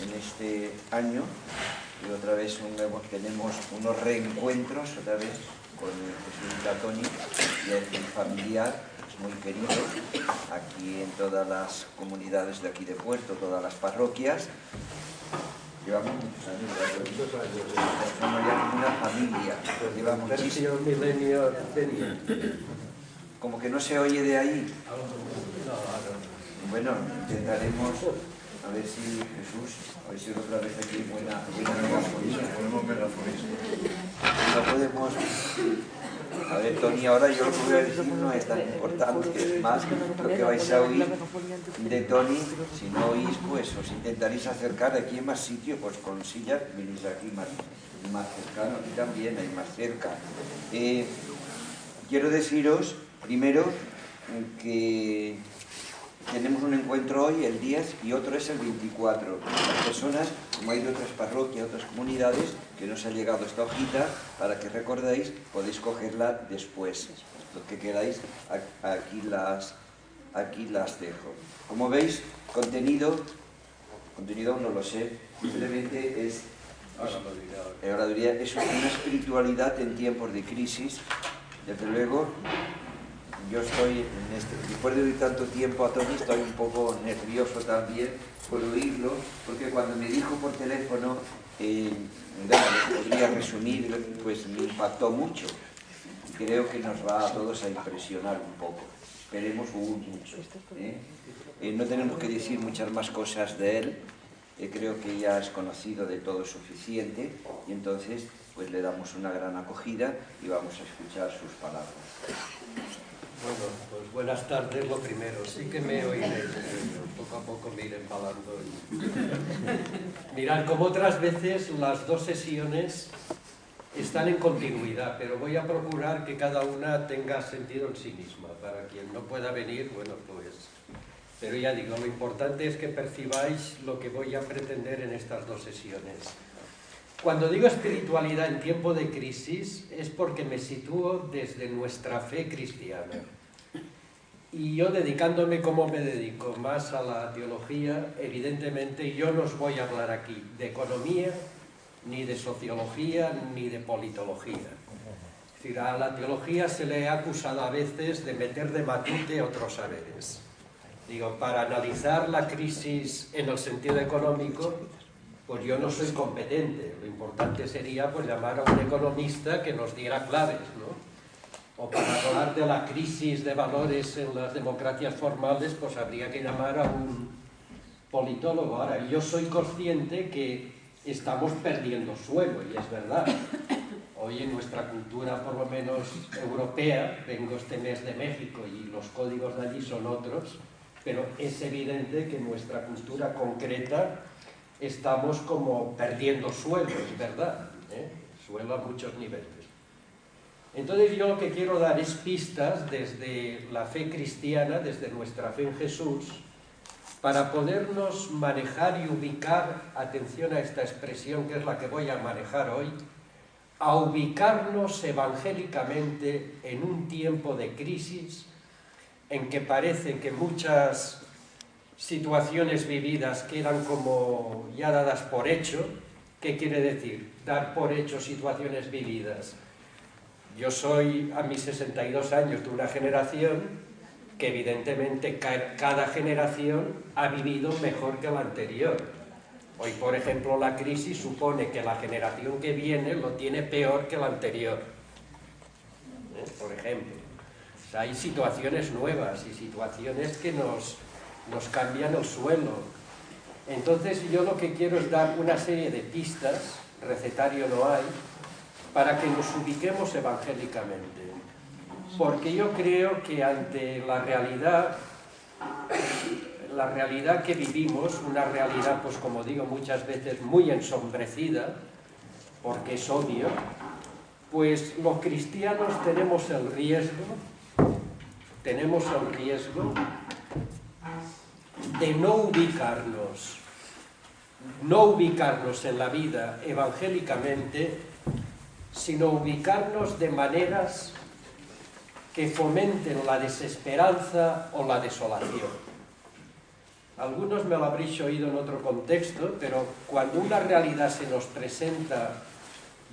en este año y otra vez tenemos unos reencuentros otra vez con el jesuita Toni y el familiar muy querido aquí en todas las comunidades de aquí de Puerto, todas las parroquias. Llevamos muchos años, somos ya como una familia, llevamos muchísimo. Como que no se oye de ahí. Bueno, intentaremos a ver si Jesús, a ver si otra vez aquí buena megafonía. Podemos megafonismo. No podemos. A ver, Toni, ahora yo lo que voy a decir no es tan importante, es más lo que vais a oír de Toni. Si no oís, pues os intentaréis acercar aquí en más sitio, pues con sillas, venís aquí más cercano, aquí también hay más cerca. Quiero deciros, primero, que tenemos un encuentro hoy, el 10, y otro es el 24. Las personas, como hay de otras parroquias, otras comunidades, que nos ha llegado esta hojita, para que recordéis, podéis cogerla después. Lo que queráis, aquí las dejo. Como veis, contenido no lo sé, simplemente es una espiritualidad en tiempos de crisis. Desde luego, yo estoy, después de oír tanto tiempo a Toni, estoy un poco nervioso también por oírlo, porque cuando me dijo por teléfono, podría resumir, pues me impactó mucho. Creo que nos va a todos a impresionar un poco. Esperemos mucho. No tenemos que decir muchas más cosas de él. Creo que ya es conocido de todo suficiente y entonces pues le damos una gran acogida y vamos a escuchar sus palabras. Bueno, pues buenas tardes, lo primero. Sí que me oiréis, poco a poco me iré empalando. Mirad, como otras veces, las dos sesiones están en continuidad, pero voy a procurar que cada una tenga sentido en sí misma. Para quien no pueda venir, bueno, pues... Pero ya digo, lo importante es que percibáis lo que voy a pretender en estas dos sesiones. Cuando digo espiritualidad en tiempo de crisis es porque me sitúo desde nuestra fe cristiana. Y yo, dedicándome como me dedico más a la teología, evidentemente yo no os voy a hablar aquí de economía, ni de sociología, ni de politología. Es decir, a la teología se le ha acusado a veces de meter de matute otros saberes. Digo, para analizar la crisis en el sentido económico, pues yo no soy competente. Lo importante sería pues llamar a un economista que nos diera claves, ¿no? O para hablar de la crisis de valores en las democracias formales, pues habría que llamar a un politólogo. Ahora, yo soy consciente que estamos perdiendo suelo, y es verdad. Hoy en nuestra cultura, por lo menos europea, vengo este mes de México y los códigos de allí son otros, pero es evidente que en nuestra cultura concreta estamos como perdiendo suelo, es verdad, suelo a muchos niveles. Entonces yo lo que quiero dar es pistas desde la fe cristiana, desde nuestra fe en Jesús, para podernos manejar y ubicar, atención a esta expresión que es la que voy a manejar hoy, a ubicarnos evangélicamente en un tiempo de crisis en que parece que muchas situaciones vividas quedan como ya dadas por hecho. ¿Qué quiere decir? Dar por hecho situaciones vividas. Yo soy, a mis 62 años, de una generación que evidentemente cada generación ha vivido mejor que la anterior. Hoy, por ejemplo, la crisis supone que la generación que viene lo tiene peor que la anterior. Por ejemplo. O sea, hay situaciones nuevas y situaciones que nos cambian el suelo. Entonces yo lo que quiero es dar una serie de pistas, recetario no hay, para que nos ubiquemos evangélicamente. Porque yo creo que ante la realidad que vivimos, una realidad, pues como digo muchas veces, muy ensombrecida, porque es obvio, pues los cristianos tenemos el riesgo de no ubicarnos en la vida evangélicamente, sino ubicarnos de maneras que fomenten la desesperanza o la desolación. Algunos me lo habréis oído en otro contexto, pero cuando una realidad se nos presenta,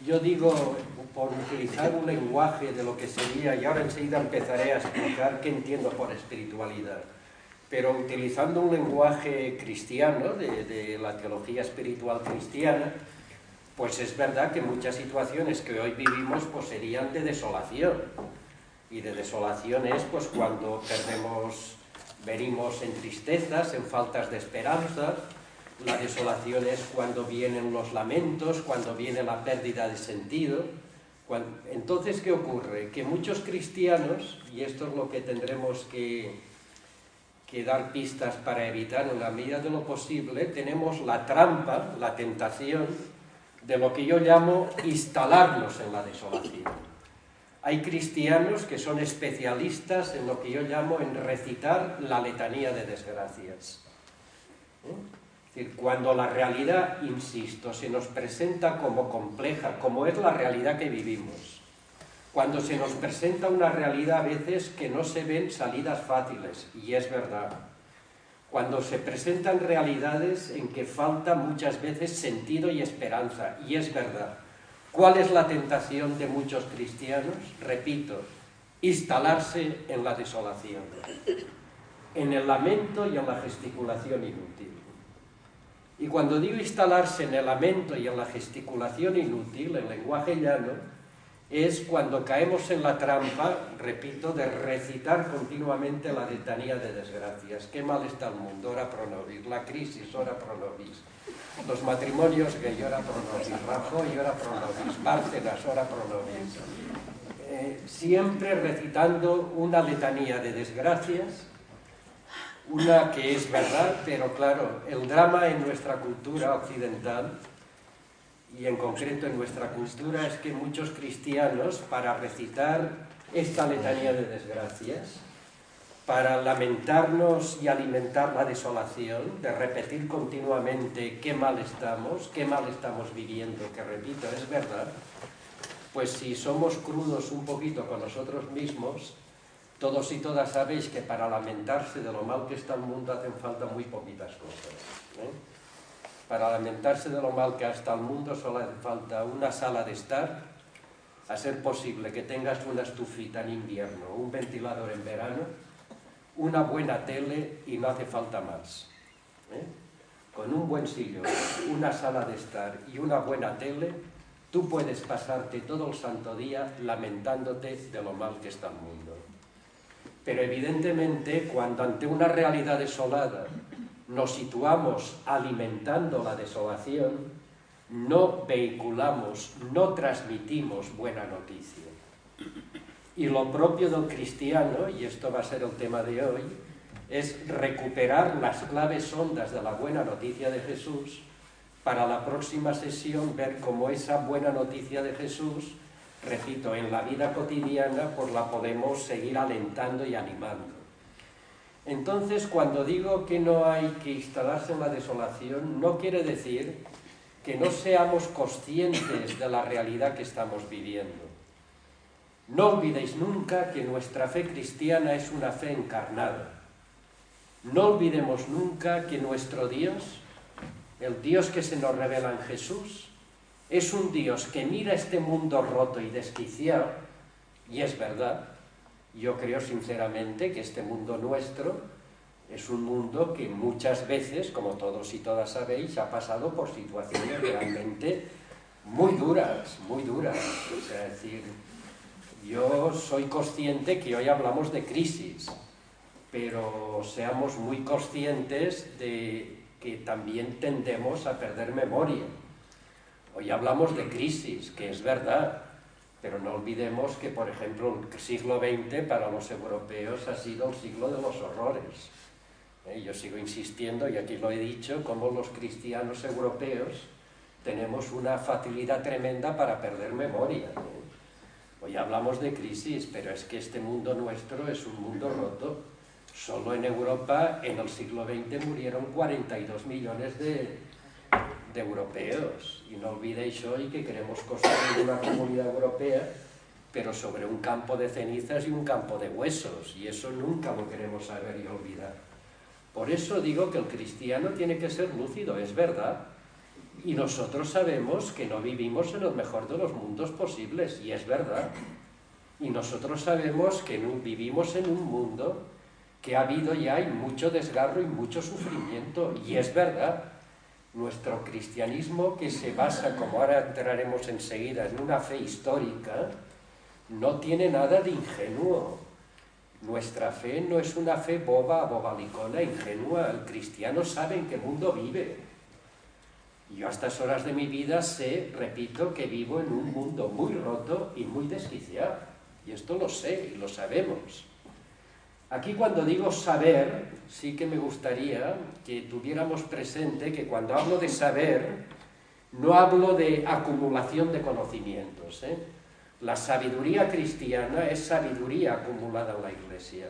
yo digo, por utilizar un lenguaje de lo que sería, y ahora enseguida empezaré a explicar qué entiendo por espiritualidad, pero utilizando un lenguaje cristiano, de la teología espiritual cristiana, pues es verdad que muchas situaciones que hoy vivimos pues serían de desolación. Y de desolación es pues cuando venimos en tristezas, en faltas de esperanza. La desolación es cuando vienen los lamentos, cuando viene la pérdida de sentido. Entonces, ¿qué ocurre? Que muchos cristianos, y esto es lo que tendremos que dar pistas para evitar en la medida de lo posible, tenemos la trampa, la tentación, de lo que yo llamo instalarnos en la desolación. Hay cristianos que son especialistas en lo que yo llamo en recitar la letanía de desgracias. Es decir, cuando la realidad, insisto, se nos presenta como compleja, como es la realidad que vivimos, cuando se nos presenta una realidad a veces que no se ven salidas fáciles, y es verdad, cuando se presentan realidades en que falta muchas veces sentido y esperanza, y es verdad. ¿Cuál es la tentación de muchos cristianos? Repito, instalarse en la desolación, en el lamento y en la gesticulación inútil. Y cuando digo instalarse en el lamento y en la gesticulación inútil, en lenguaje llano, es cuando caemos en la trampa, repito, de recitar continuamente la letanía de desgracias. Qué mal está el mundo, ora pro nobis, la crisis, ora pro nobis, los matrimonios gay, ora pro nobis, Rajoy, ora pro nobis, Bárcenas, ora pro nobis. Siempre recitando una letanía de desgracias, una que es verdad, pero claro, el drama en nuestra cultura occidental, y en concreto en nuestra cultura, es que muchos cristianos, para recitar esta letanía de desgracias, para lamentarnos y alimentar la desolación, de repetir continuamente qué mal estamos viviendo, que repito, es verdad, pues si somos crudos un poquito con nosotros mismos, todos y todas sabéis que para lamentarse de lo mal que está el mundo hacen falta muy poquitas cosas, Para lamentarse de lo mal que está el mundo solo hace falta una sala de estar, a ser posible que tengas una estufita en invierno, un ventilador en verano, una buena tele y no hace falta más. Con un buen sillón, una sala de estar y una buena tele, tú puedes pasarte todo el santo día lamentándote de lo mal que está el mundo. Pero evidentemente, cuando ante una realidad desolada nos situamos alimentando la desolación, no vehiculamos, no transmitimos buena noticia. Y lo propio del cristiano, y esto va a ser el tema de hoy, es recuperar las claves hondas de la buena noticia de Jesús para la próxima sesión ver cómo esa buena noticia de Jesús, repito, en la vida cotidiana, pues la podemos seguir alentando y animando. Entonces, cuando digo que no hay que instalarse en la desolación, no quiere decir que no seamos conscientes de la realidad que estamos viviendo. No olvidéis nunca que nuestra fe cristiana es una fe encarnada. No olvidemos nunca que nuestro Dios, el Dios que se nos revela en Jesús, es un Dios que mira este mundo roto y desquiciado, y es verdad. Yo creo sinceramente que este mundo nuestro es un mundo que muchas veces, como todos y todas sabéis, ha pasado por situaciones realmente muy duras, muy duras. O sea, es decir, yo soy consciente que hoy hablamos de crisis, pero seamos muy conscientes de que también tendemos a perder memoria. Hoy hablamos de crisis, que es verdad, pero no olvidemos que, por ejemplo, el siglo XX para los europeos ha sido el siglo de los horrores. Yo sigo insistiendo, y aquí lo he dicho, como los cristianos europeos tenemos una facilidad tremenda para perder memoria. Hoy hablamos de crisis, pero es que este mundo nuestro es un mundo roto. Solo en Europa, en el siglo XX, murieron 42 millones de europeos. Y no olvidéis hoy que queremos construir una comunidad europea, pero sobre un campo de cenizas y un campo de huesos, y eso nunca lo queremos saber y olvidar. Por eso digo que el cristiano tiene que ser lúcido, es verdad. Y nosotros sabemos que no vivimos en el mejor de los mundos posibles, y es verdad. Y nosotros sabemos que vivimos en un mundo que ha habido y hay mucho desgarro y mucho sufrimiento, y es verdad. Nuestro cristianismo, que se basa, como ahora entraremos enseguida, en una fe histórica, no tiene nada de ingenuo. Nuestra fe no es una fe boba, bobalicona, ingenua. El cristiano sabe en qué mundo vive. Yo a estas horas de mi vida sé, repito, que vivo en un mundo muy roto y muy desquiciado. Y esto lo sé y lo sabemos. Aquí cuando digo saber, sí que me gustaría que tuviéramos presente que cuando hablo de saber, no hablo de acumulación de conocimientos, ¿eh? La sabiduría cristiana es sabiduría acumulada en la Iglesia.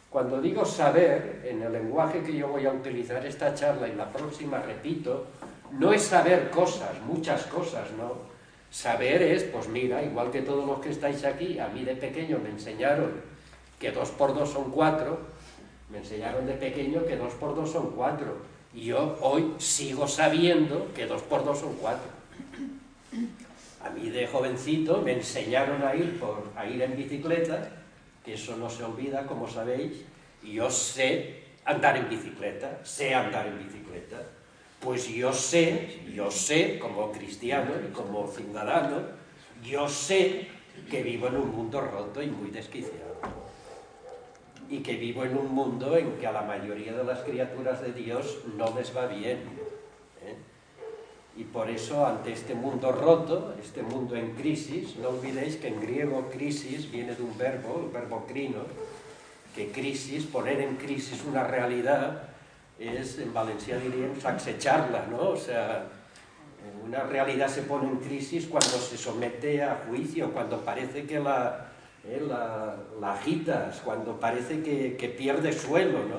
Cuando digo saber, en el lenguaje que yo voy a utilizar esta charla y la próxima, repito, no es saber cosas, muchas cosas, ¿no? Saber es, pues mira, igual que todos los que estáis aquí, a mí de pequeño me enseñaron que 2 por 2 son 4, me enseñaron de pequeño que 2 por 2 son 4, y yo hoy sigo sabiendo que 2 por 2 son 4. A mí de jovencito me enseñaron a ir en bicicleta, que eso no se olvida, como sabéis, y yo sé andar en bicicleta, sé andar en bicicleta. Pues yo sé, como cristiano y como ciudadano, yo sé que vivo en un mundo roto y muy desquiciado. Y que vivo en un mundo en que a la mayoría de las criaturas de Dios no les va bien, ¿eh? Y por eso, ante este mundo roto, este mundo en crisis, no olvidéis que en griego crisis viene de un verbo, el verbo krino, que crisis, poner en crisis una realidad, es, en Valencia diríamos, sacsecharla, ¿no? O sea, una realidad se pone en crisis cuando se somete a juicio, cuando parece que la agitas, cuando parece que pierde suelo, ¿no?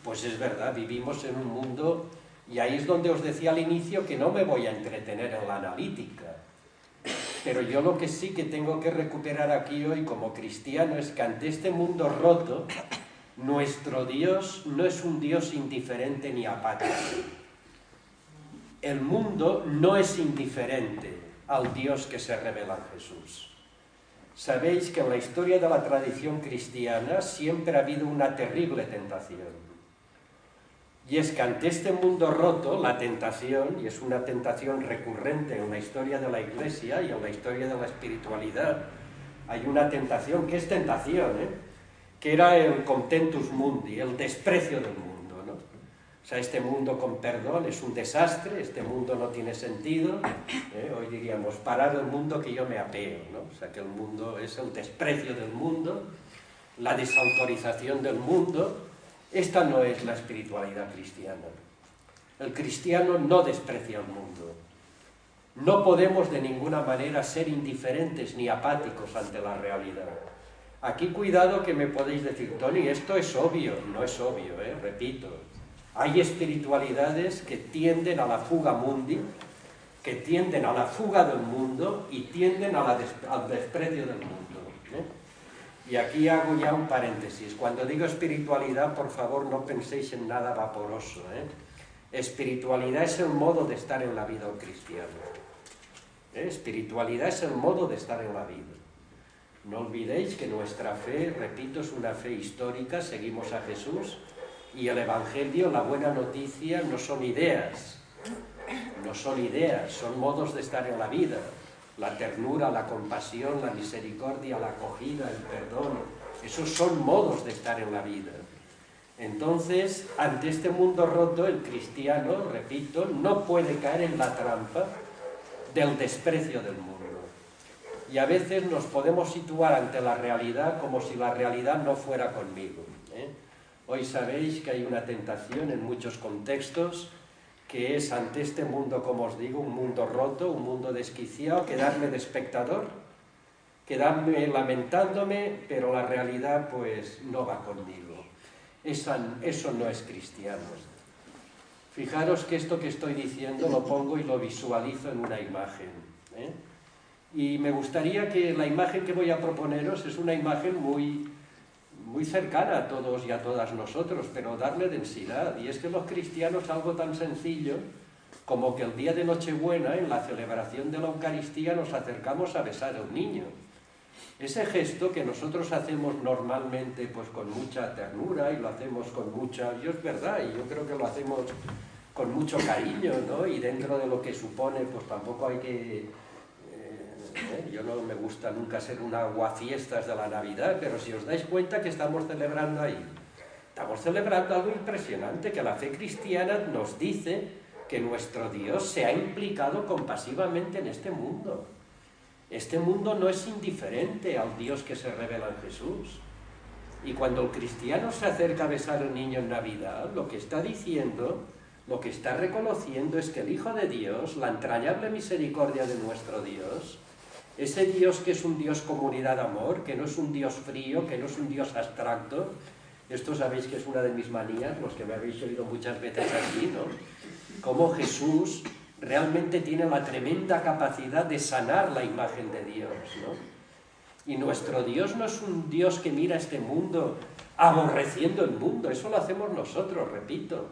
Pues es verdad, vivimos en un mundo, y ahí es donde os decía al inicio que no me voy a entretener en la analítica, pero yo lo que sí que tengo que recuperar aquí hoy como cristiano es que ante este mundo roto, nuestro Dios no es un Dios indiferente ni apático. El mundo no es indiferente al Dios que se revela en Jesús. Sabéis que en la historia de la tradición cristiana siempre ha habido una terrible tentación. Y es que ante este mundo roto, la tentación, y es una tentación recurrente en la historia de la Iglesia y en la historia de la espiritualidad, hay una tentación que es tentación, que era el contentus mundi, el desprecio del mundo, ¿no? O sea, este mundo, con perdón, es un desastre, este mundo no tiene sentido, hoy diríamos, parar el mundo que yo me apeo, ¿no? O sea, que el mundo es el desprecio del mundo, la desautorización del mundo. Esta no es la espiritualidad cristiana. El cristiano no desprecia el mundo. No podemos de ninguna manera ser indiferentes ni apáticos ante la realidad. Aquí cuidado que me podéis decir, Tony, esto es obvio. No es obvio, repito. Hay espiritualidades que tienden a la fuga mundi, que tienden a la fuga del mundo y tienden al desprecio del mundo. Y aquí hago ya un paréntesis. Cuando digo espiritualidad, por favor, no penséis en nada vaporoso, Espiritualidad es el modo de estar en la vida del cristiano. Espiritualidad es el modo de estar en la vida. No olvidéis que nuestra fe, repito, es una fe histórica, seguimos a Jesús, y el Evangelio, la buena noticia, no son ideas, son modos de estar en la vida. La ternura, la compasión, la misericordia, la acogida, el perdón, esos son modos de estar en la vida. Entonces, ante este mundo roto, el cristiano, repito, no puede caer en la trampa del desprecio del mundo. Y a veces nos podemos situar ante la realidad como si la realidad no fuera conmigo. Hoy sabéis que hay una tentación en muchos contextos, que es ante este mundo, como os digo, un mundo roto, un mundo desquiciado, quedarme de espectador, quedarme lamentándome, pero la realidad pues no va conmigo. Eso no es cristiano. Fijaros que esto que estoy diciendo lo pongo y lo visualizo en una imagen. Y me gustaría que la imagen que voy a proponeros es una imagen muy muy cercana a todos y a todas nosotros, pero darle densidad. Y es que los cristianos algo tan sencillo como que el día de Nochebuena, en la celebración de la Eucaristía, nos acercamos a besar a un niño. Ese gesto que nosotros hacemos normalmente pues con mucha ternura y lo hacemos con mucha... Y es verdad, y yo creo que lo hacemos con mucho cariño, ¿no? Y dentro de lo que supone, pues tampoco hay que... yo no me gusta nunca ser un aguafiestas de la Navidad, pero si os dais cuenta que estamos celebrando ahí, estamos celebrando algo impresionante, que la fe cristiana nos dice que nuestro Dios se ha implicado compasivamente en este mundo. Este mundo no es indiferente al Dios que se revela en Jesús. Y cuando el cristiano se acerca a besar al niño en Navidad, lo que está diciendo, lo que está reconociendo es que el Hijo de Dios, la entrañable misericordia de nuestro Dios, ese Dios que es un Dios comunidad de amor, que no es un Dios frío, que no es un Dios abstracto. Esto sabéis que es una de mis manías, los que me habéis oído muchas veces aquí, ¿no? Cómo Jesús realmente tiene la tremenda capacidad de sanar la imagen de Dios, ¿no? Y nuestro Dios no es un Dios que mira este mundo aborreciendo el mundo, eso lo hacemos nosotros, repito.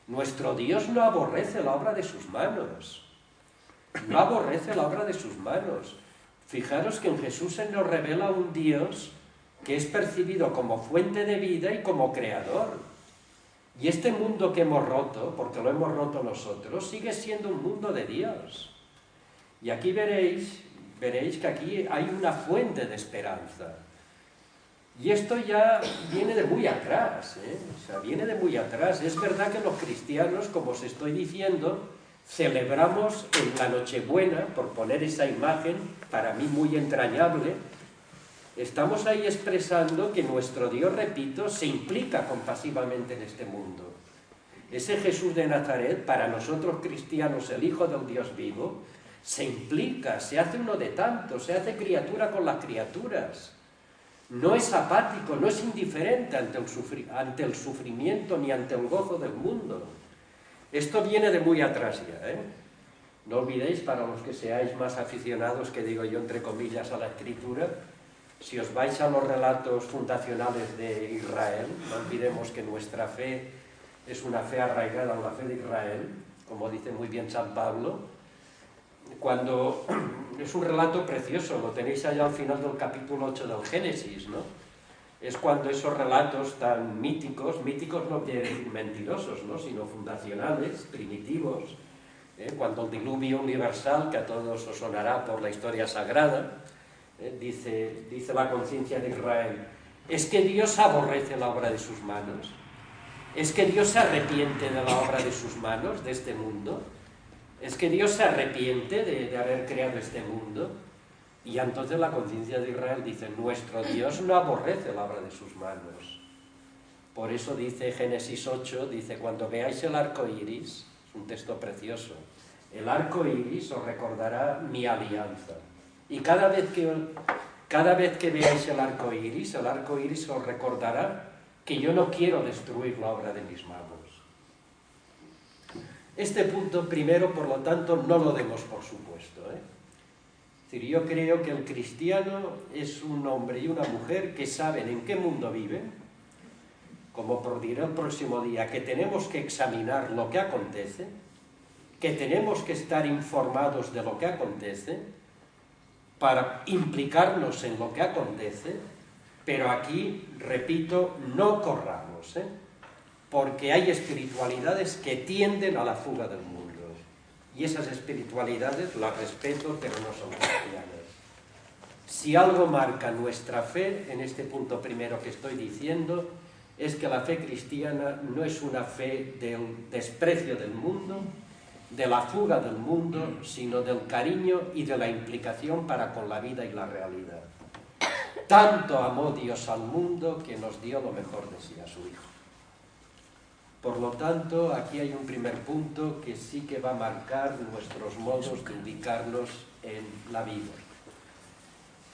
Nuestro Dios no aborrece la obra de sus manos, no aborrece la obra de sus manos. Fijaros que en Jesús se nos revela un Dios que es percibido como fuente de vida y como creador. Y este mundo que hemos roto, porque lo hemos roto nosotros, sigue siendo un mundo de Dios. Y aquí veréis que aquí hay una fuente de esperanza. Y esto ya viene de muy atrás, ¿eh? O sea, viene de muy atrás. Es verdad que los cristianos, como os estoy diciendo, celebramos en la Nochebuena, por poner esa imagen, para mí muy entrañable, estamos ahí expresando que nuestro Dios, repito, se implica compasivamente en este mundo. Ese Jesús de Nazaret, para nosotros cristianos, el Hijo del Dios vivo, se implica, se hace uno de tantos, se hace criatura con las criaturas. No es apático, no es indiferente ante el sufrimiento ni ante el gozo del mundo. Esto viene de muy atrás ya, ¿eh? No olvidéis, para los que seáis más aficionados, que digo yo entre comillas, a la Escritura, si os vais a los relatos fundacionales de Israel, no olvidemos que nuestra fe es una fe arraigada en la fe de Israel, como dice muy bien San Pablo, cuando es un relato precioso, lo tenéis allá al final del capítulo 8 del Génesis, ¿no? Es cuando esos relatos tan míticos, míticos no quiere decir mentirosos, ¿no? Sino fundacionales, primitivos, cuando el diluvio universal, que a todos os sonará por la historia sagrada, dice la conciencia de Israel, es que Dios aborrece la obra de sus manos, es que Dios se arrepiente de la obra de sus manos, de este mundo, es que Dios se arrepiente de haber creado este mundo. Y entonces la conciencia de Israel dice, nuestro Dios no aborrece la obra de sus manos. Por eso dice Génesis 8, dice, cuando veáis el arco iris, es un texto precioso, el arco iris os recordará mi alianza. Y cada vez que veáis el arco iris os recordará que yo no quiero destruir la obra de mis manos. Este punto primero, por lo tanto, no lo demos por supuesto, ¿eh? Es decir, yo creo que el cristiano es un hombre y una mujer que saben en qué mundo viven, como por diré el próximo día, que tenemos que examinar lo que acontece, que tenemos que estar informados de lo que acontece, para implicarnos en lo que acontece, pero aquí, repito, no corramos, porque hay espiritualidades que tienden a la fuga del mundo. Y esas espiritualidades las respeto, pero no son cristianas. Si algo marca nuestra fe, en este punto primero que estoy diciendo, es que la fe cristiana no es una fe del desprecio del mundo, de la fuga del mundo, sino del cariño y de la implicación para con la vida y la realidad. Tanto amó Dios al mundo que nos dio lo mejor de sí, a su Hijo. Por lo tanto, aquí hay un primer punto que sí que va a marcar nuestros modos de ubicarnos en la vida.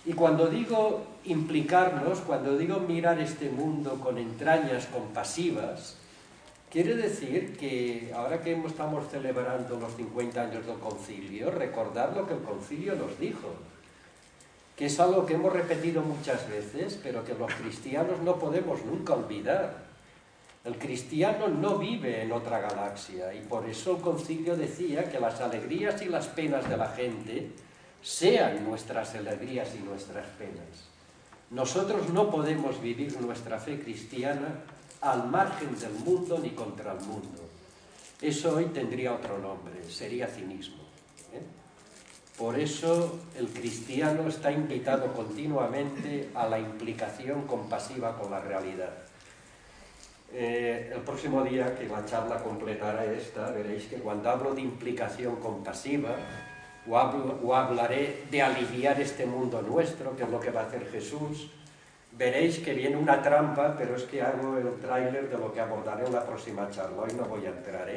Y cuando digo implicarnos, cuando digo mirar este mundo con entrañas compasivas, quiere decir que ahora que estamos celebrando los 50 años del concilio, recordar lo que el concilio nos dijo. que es algo que hemos repetido muchas veces, pero que los cristianos no podemos nunca olvidar. El cristiano no vive en otra galaxia, y por eso el concilio decía que las alegrías y las penas de la gente sean nuestras alegrías y nuestras penas. Nosotros no podemos vivir nuestra fe cristiana al margen del mundo ni contra el mundo. Eso hoy tendría otro nombre, sería cinismo. Por eso el cristiano está invitado continuamente a la implicación compasiva con la realidad. El próximo día que la charla completará esta, veréis que cuando hablo de implicación compasiva, o hablaré de aliviar este mundo nuestro, que es lo que va a hacer Jesús, veréis que viene una trampa, pero es que hago el tráiler de lo que abordaré en la próxima charla, hoy no voy a entrar,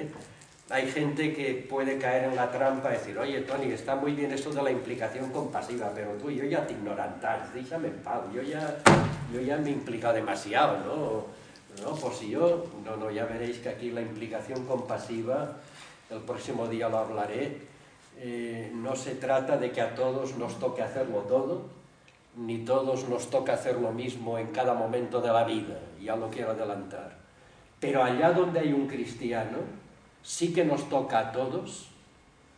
Hay gente que puede caer en la trampa y decir, oye, Toni, está muy bien eso de la implicación compasiva, pero tú, yo ya te ignorantas, déjame en paz, yo ya me he implicado demasiado, ¿no? No, pues si yo, no, ya veréis que aquí la implicación compasiva, el próximo día lo hablaré, no se trata de que a todos nos toque hacerlo todo, ni todos nos toca hacer lo mismo en cada momento de la vida, ya lo quiero adelantar. Pero allá donde hay un cristiano, sí que nos toca a todos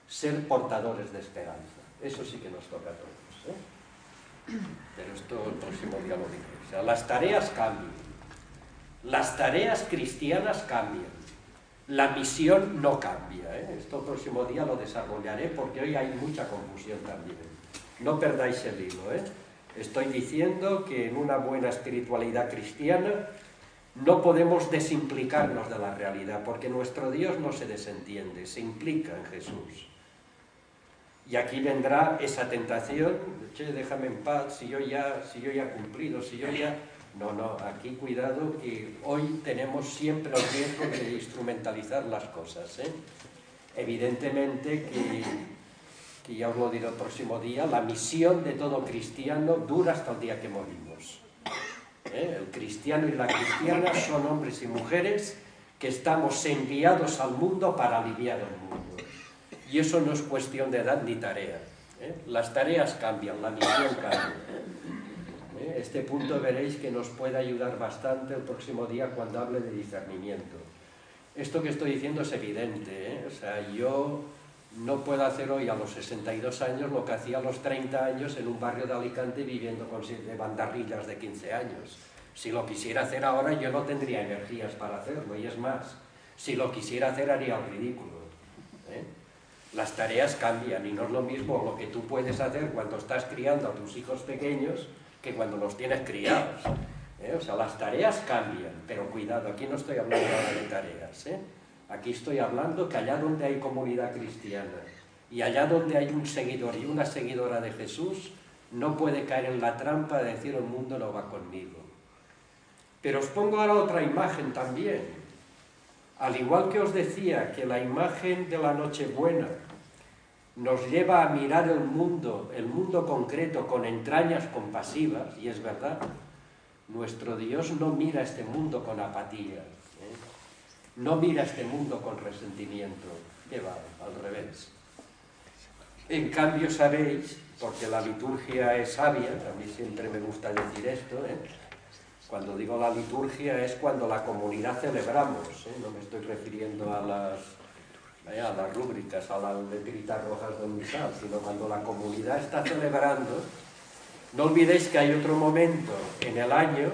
ser portadores de esperanza. Eso sí que nos toca a todos, Pero esto el próximo día lo diré. O sea, las tareas cambian. Las tareas cristianas cambian, la misión no cambia. Esto el próximo día lo desarrollaré porque hoy hay mucha confusión también. No perdáis el hilo. Estoy diciendo que en una buena espiritualidad cristiana no podemos desimplicarnos de la realidad porque nuestro Dios no se desentiende, se implica en Jesús. Y aquí vendrá esa tentación, che, déjame en paz, si yo ya he cumplido, si yo ya... No, aquí cuidado que hoy tenemos siempre el riesgo de instrumentalizar las cosas. Evidentemente que ya os lo diré el próximo día, la misión de todo cristiano dura hasta el día que morimos. El cristiano y la cristiana son hombres y mujeres que estamos enviados al mundo para aliviar el mundo. Y eso no es cuestión de edad ni tarea. Las tareas cambian, la misión cambia. Este punto veréis que nos puede ayudar bastante el próximo día cuando hable de discernimiento. Esto que estoy diciendo es evidente, O sea, yo no puedo hacer hoy a los 62 años lo que hacía a los 30 años en un barrio de Alicante viviendo con 7 bandarrillas de 15 años. Si lo quisiera hacer ahora yo no tendría energías para hacerlo, y es más, si lo quisiera hacer haría el ridículo. Las tareas cambian y no es lo mismo lo que tú puedes hacer cuando estás criando a tus hijos pequeños que cuando los tienes criados. O sea, las tareas cambian, pero cuidado, aquí no estoy hablando ahora de tareas, Aquí estoy hablando que allá donde hay comunidad cristiana y allá donde hay un seguidor y una seguidora de Jesús, no puede caer en la trampa de decir el mundo no va conmigo. Pero os pongo ahora otra imagen también. Al igual que os decía que la imagen de la Nochebuena nos lleva a mirar el mundo concreto con entrañas compasivas, y es verdad, nuestro Dios no mira este mundo con apatía, no mira este mundo con resentimiento, que va, al revés. En cambio sabéis, porque la liturgia es sabia, a mí siempre me gusta decir esto, cuando digo la liturgia es cuando la comunidad celebramos, no me estoy refiriendo a las rúbricas, a las letritas rojas del misal, sino cuando la comunidad está celebrando. No olvidéis que hay otro momento en el año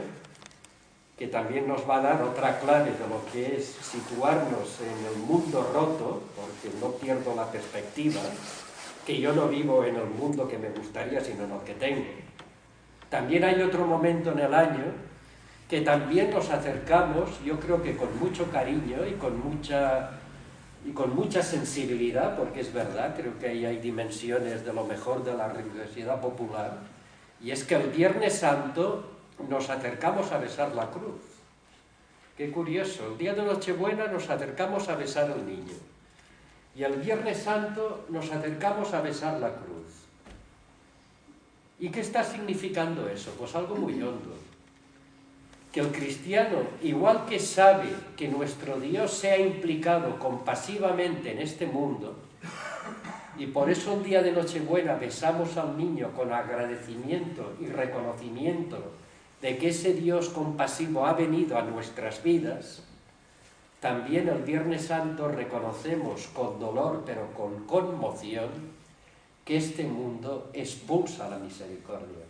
que también nos va a dar otra clave de lo que es situarnos en el mundo roto, porque no pierdo la perspectiva, que yo no vivo en el mundo que me gustaría, sino en el que tengo. También hay otro momento en el año que también nos acercamos, yo creo que con mucho cariño y con mucha sensibilidad, porque es verdad, creo que ahí hay dimensiones de lo mejor de la religiosidad popular, y es que el Viernes Santo nos acercamos a besar la cruz. Qué curioso, el día de Nochebuena nos acercamos a besar al niño, y el Viernes Santo nos acercamos a besar la cruz. ¿Y qué está significando eso? Pues algo muy hondo. Que el cristiano, igual que sabe que nuestro Dios se ha implicado compasivamente en este mundo, Y por eso el día de Nochebuena besamos al niño con agradecimiento y reconocimiento de que ese Dios compasivo ha venido a nuestras vidas. También el Viernes Santo reconocemos con dolor, pero con conmoción, que este mundo expulsa la misericordia.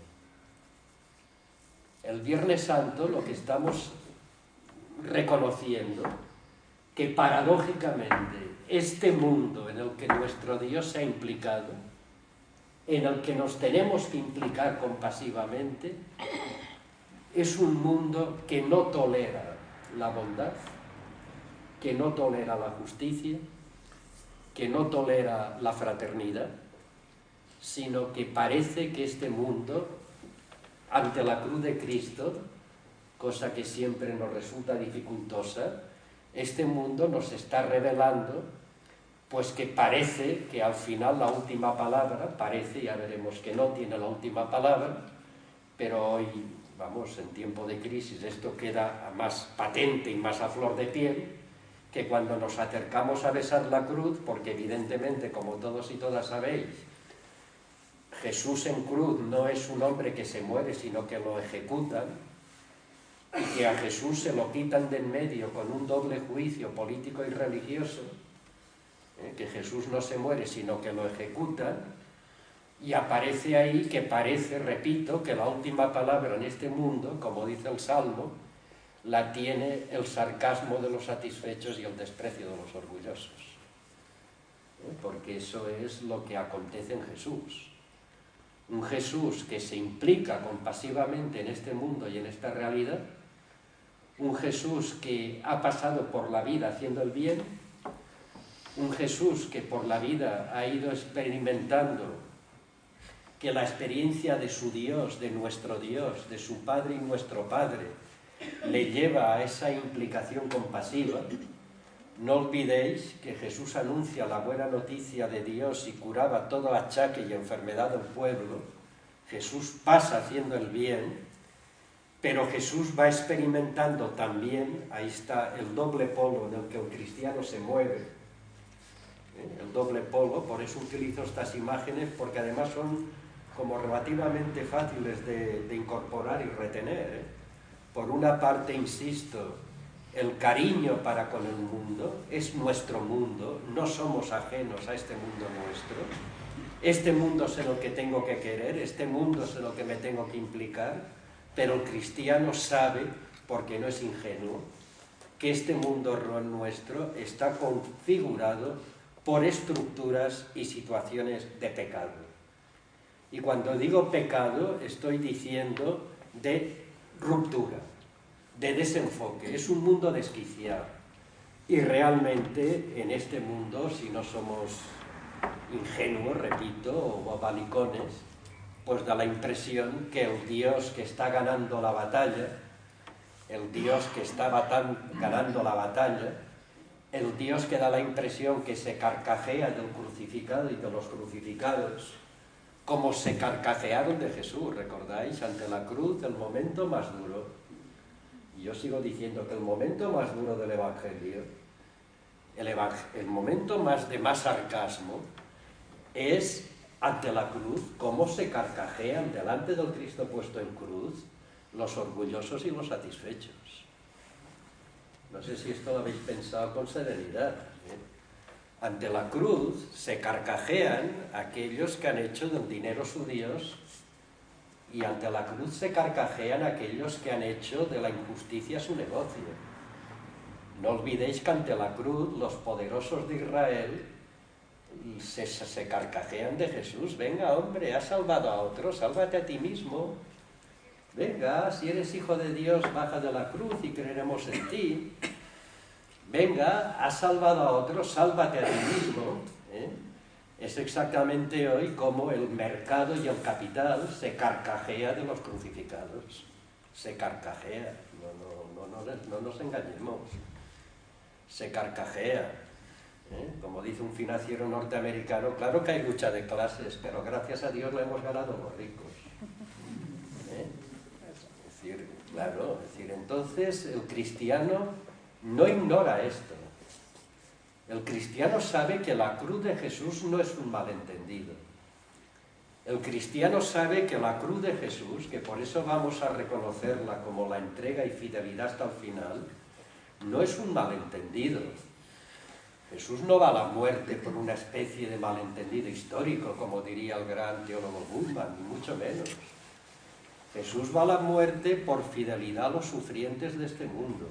El Viernes Santo lo que estamos reconociendo, que paradójicamente este mundo en el que nuestro Dios se ha implicado, en el que nos tenemos que implicar compasivamente, es un mundo que no tolera la bondad, que no tolera la justicia, que no tolera la fraternidad, sino que parece que este mundo, ante la cruz de Cristo, cosa que siempre nos resulta dificultosa, este mundo nos está revelando, pues que parece que al final la última palabra, parece, ya veremos que no tiene la última palabra, pero hoy, vamos, en tiempo de crisis esto queda más patente y más a flor de piel, que cuando nos acercamos a besar la cruz, porque evidentemente, como todos y todas sabéis, Jesús en cruz no es un hombre que se muere, sino que lo ejecutan, y que a Jesús se lo quitan de en medio con un doble juicio político y religioso, que Jesús no se muere, sino que lo ejecutan, y aparece ahí que parece, repito, que la última palabra en este mundo, como dice el Salmo, la tiene el sarcasmo de los satisfechos y el desprecio de los orgullosos. Porque eso es lo que acontece en Jesús. Un Jesús que se implica compasivamente en este mundo y en esta realidad, un Jesús que ha pasado por la vida haciendo el bien, un Jesús que por la vida ha ido experimentando que la experiencia de su Dios, de nuestro Dios, de su Padre y nuestro Padre, le lleva a esa implicación compasiva. No olvidéis que Jesús anuncia la buena noticia de Dios y curaba todo achaque y enfermedad del pueblo. Jesús pasa haciendo el bien, pero Jesús va experimentando también, ahí está el doble polo en el que un cristiano se mueve, el doble polo, por eso utilizo estas imágenes, porque además son como relativamente fáciles de incorporar y retener. Por una parte, insisto, el cariño para con el mundo, es nuestro mundo, no somos ajenos a este mundo nuestro, este mundo es en el que tengo que querer, este mundo es en el que me tengo que implicar, pero el cristiano sabe, porque no es ingenuo, que este mundo nuestro está configurado por estructuras y situaciones de pecado. Y cuando digo pecado, estoy diciendo de ruptura, de desenfoque. Es un mundo desquiciado. Y realmente en este mundo, si no somos ingenuos, repito, o bobalicones, pues da la impresión que el Dios que está ganando la batalla, el Dios que está ganando la batalla, el Dios que da la impresión que se carcajea del crucificado y de los crucificados, como se carcajearon de Jesús, ¿recordáis? Ante la cruz, el momento más duro. Y yo sigo diciendo que el momento más duro del Evangelio, el momento de más sarcasmo, es ante la cruz, cómo se carcajean delante del Cristo puesto en cruz los orgullosos y los satisfechos. No sé si esto lo habéis pensado con serenidad. Ante la cruz se carcajean aquellos que han hecho del dinero su Dios, y ante la cruz se carcajean aquellos que han hecho de la injusticia su negocio. No olvidéis que ante la cruz los poderosos de Israel se carcajean de Jesús. Venga, hombre, has salvado a otros, sálvate a ti mismo. Venga, si eres hijo de Dios, baja de la cruz y creeremos en ti. Venga, has salvado a otros, sálvate a ti mismo. Es exactamente hoy como el mercado y el capital se carcajea de los crucificados. Se carcajea, no nos engañemos. Se carcajea. Como dice un financiero norteamericano, claro que hay lucha de clases, pero gracias a Dios la hemos ganado los ricos. Es decir, claro, entonces el cristiano no ignora esto. El cristiano sabe que la cruz de Jesús no es un malentendido. El cristiano sabe que la cruz de Jesús, que por eso vamos a reconocerla como la entrega y fidelidad hasta el final, no es un malentendido. Jesús no va a la muerte por una especie de malentendido histórico, como diría el gran teólogo Bultmann, ni mucho menos. Jesús va a la muerte por fidelidad a los sufrientes de este mundo.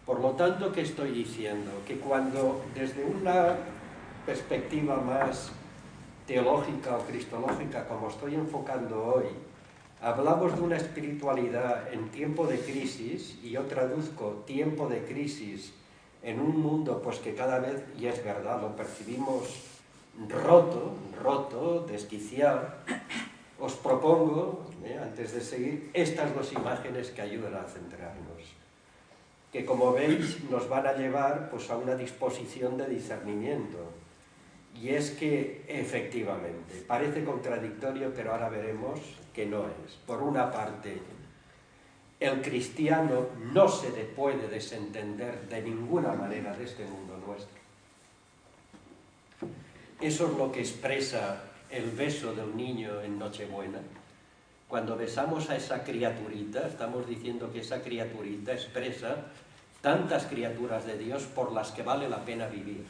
Por lo tanto, ¿qué estoy diciendo? Que cuando, desde una perspectiva más teológica o cristológica, como estoy enfocando hoy, hablamos de una espiritualidad en tiempo de crisis, y yo traduzco tiempo de crisis en un mundo pues que cada vez, y es verdad, lo percibimos roto, desquiciado. Os propongo, antes de seguir, estas dos imágenes que ayudan a centrarnos, que como veis nos van a llevar pues, a una disposición de discernimiento. Y es que, efectivamente, parece contradictorio, pero ahora veremos que no es. Por una parte, el cristiano no se puede desentender de ninguna manera de este mundo nuestro. Eso es lo que expresa el beso del niño en Nochebuena. Cuando besamos a esa criaturita, estamos diciendo que esa criaturita expresa tantas criaturas de Dios por las que vale la pena vivir.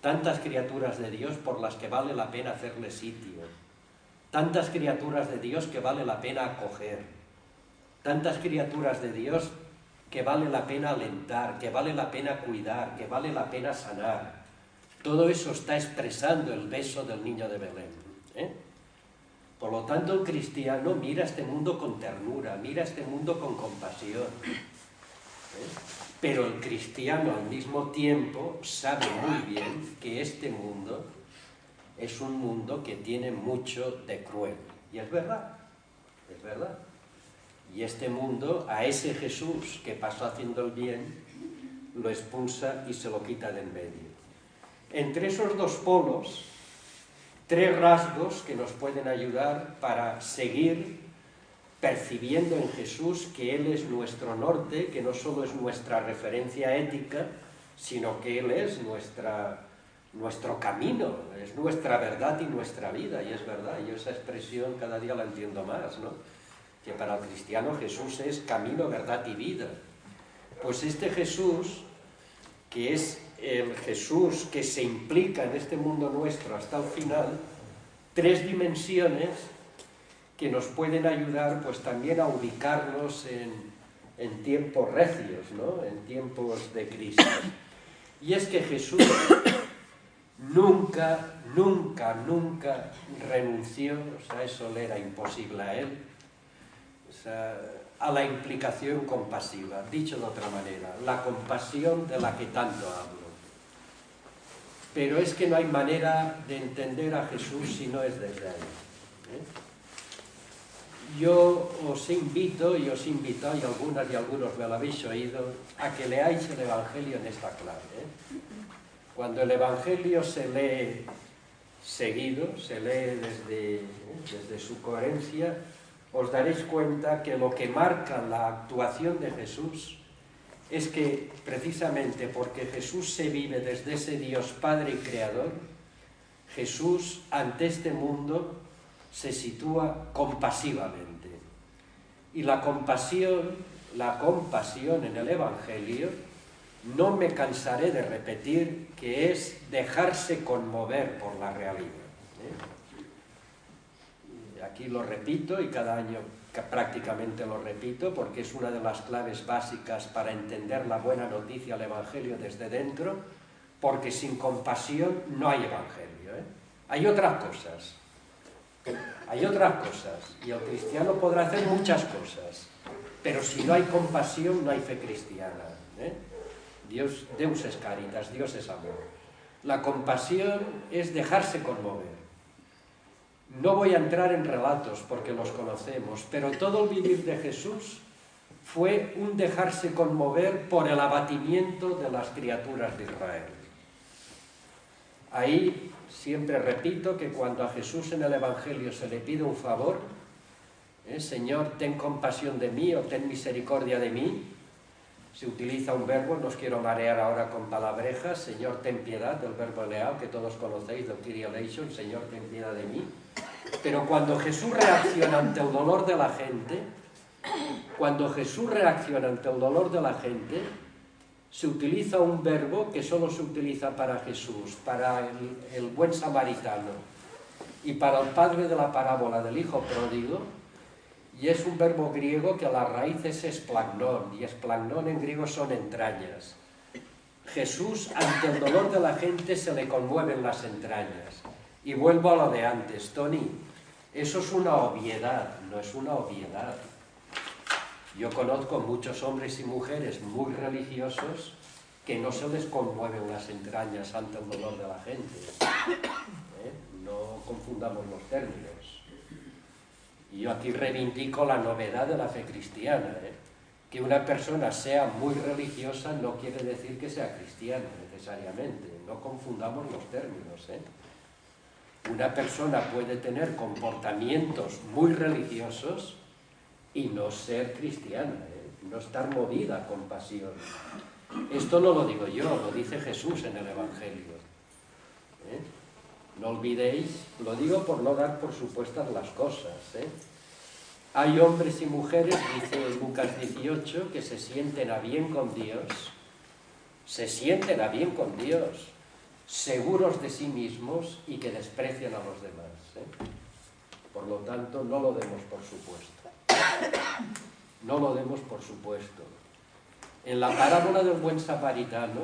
Tantas criaturas de Dios por las que vale la pena hacerle sitio. Tantas criaturas de Dios que vale la pena acoger. Tantas criaturas de Dios que vale la pena alentar, que vale la pena cuidar, que vale la pena sanar. Todo eso está expresando el beso del niño de Belén. Por lo tanto, el cristiano mira este mundo con ternura, mira este mundo con compasión. Pero el cristiano al mismo tiempo sabe muy bien que este mundo es un mundo que tiene mucho de cruel. Y es verdad, es verdad. Y este mundo, a ese Jesús que pasó haciendo el bien, lo expulsa y se lo quita de en medio. Entre esos dos polos, tres rasgos que nos pueden ayudar para seguir percibiendo en Jesús que Él es nuestro norte, que no solo es nuestra referencia ética, sino que Él es nuestro camino, es nuestra verdad y nuestra vida. Y es verdad, yo esa expresión cada día la entiendo más, ¿no? Que para el cristiano Jesús es camino, verdad y vida. Pues este Jesús, que es el Jesús que se implica en este mundo nuestro hasta el final, tres dimensiones que nos pueden ayudar pues también a ubicarnos en tiempos recios, ¿no? En tiempos de crisis. Y es que Jesús nunca renunció, o sea, eso le era imposible a Él, o sea, a la implicación compasiva. Dicho de otra manera, la compasión de la que tanto hablo. Pero es que no hay manera de entender a Jesús si no es desde ahí. Yo os invito, y algunas y algunos me lo habéis oído, a que leáis el Evangelio en esta clave. Cuando el Evangelio se lee seguido, se lee desde su coherencia, os daréis cuenta que lo que marca la actuación de Jesús es que, precisamente porque Jesús se vive desde ese Dios Padre y Creador, Jesús ante este mundo se sitúa compasivamente. Y la compasión en el Evangelio, no me cansaré de repetir que es dejarse conmover por la realidad. Aquí lo repito y cada año prácticamente lo repito porque es una de las claves básicas para entender la buena noticia del Evangelio desde dentro, porque sin compasión no hay Evangelio. Hay otras cosas. Y el cristiano podrá hacer muchas cosas, pero si no hay compasión no hay fe cristiana. Deus es caritas, Dios es amor. La compasión es dejarse conmover. No voy a entrar en relatos porque los conocemos, pero todo el vivir de Jesús fue un dejarse conmover por el abatimiento de las criaturas de Israel. Ahí siempre repito que cuando a Jesús en el Evangelio se le pide un favor, Señor, ten compasión de mí o ten misericordia de mí, se utiliza un verbo, no os quiero marear ahora con palabrejas, Señor, ten piedad, del verbo eleao, que todos conocéis, del Kyrie eleison, Señor, ten piedad de mí. Pero cuando Jesús reacciona ante el dolor de la gente, se utiliza un verbo que solo se utiliza para Jesús, para el buen samaritano y para el padre de la parábola del hijo pródigo, y es un verbo griego que la raíz es esplagnon, y esplagnon en griego son entrañas. Jesús, ante el dolor de la gente, se le conmueven las entrañas. Y vuelvo a lo de antes, Tony, eso es una obviedad, no es una obviedad. Yo conozco muchos hombres y mujeres muy religiosos que no se les conmueven las entrañas ante el dolor de la gente. No confundamos los términos. Y yo aquí reivindico la novedad de la fe cristiana. Que una persona sea muy religiosa no quiere decir que sea cristiana necesariamente. No confundamos los términos. Una persona puede tener comportamientos muy religiosos y no ser cristiana, no estar movida con pasión. Esto no lo digo yo, lo dice Jesús en el Evangelio. No olvidéis, lo digo por no dar por supuestas las cosas. Hay hombres y mujeres, dice Lucas 18, que se sienten a bien con Dios, seguros de sí mismos y que desprecian a los demás. Por lo tanto, no lo demos por supuesto. No lo demos por supuesto. En la parábola del buen samaritano,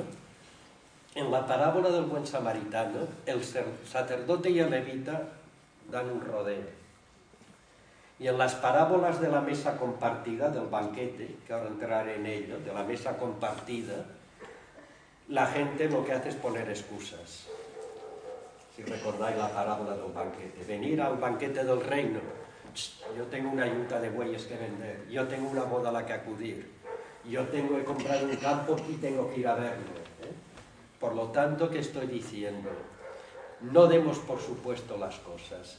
el sacerdote y el levita dan un rodeo. Y en las parábolas de la mesa compartida, del banquete, que ahora entraré en ello, de la mesa compartida, la gente lo que hace es poner excusas. Si recordáis la parábola del banquete, venir al banquete del reino, yo tengo una yunta de bueyes que vender, yo tengo una boda a la que acudir, yo tengo que comprar un campo y tengo que ir a verlo. Por lo tanto, ¿qué estoy diciendo? No demos por supuesto las cosas.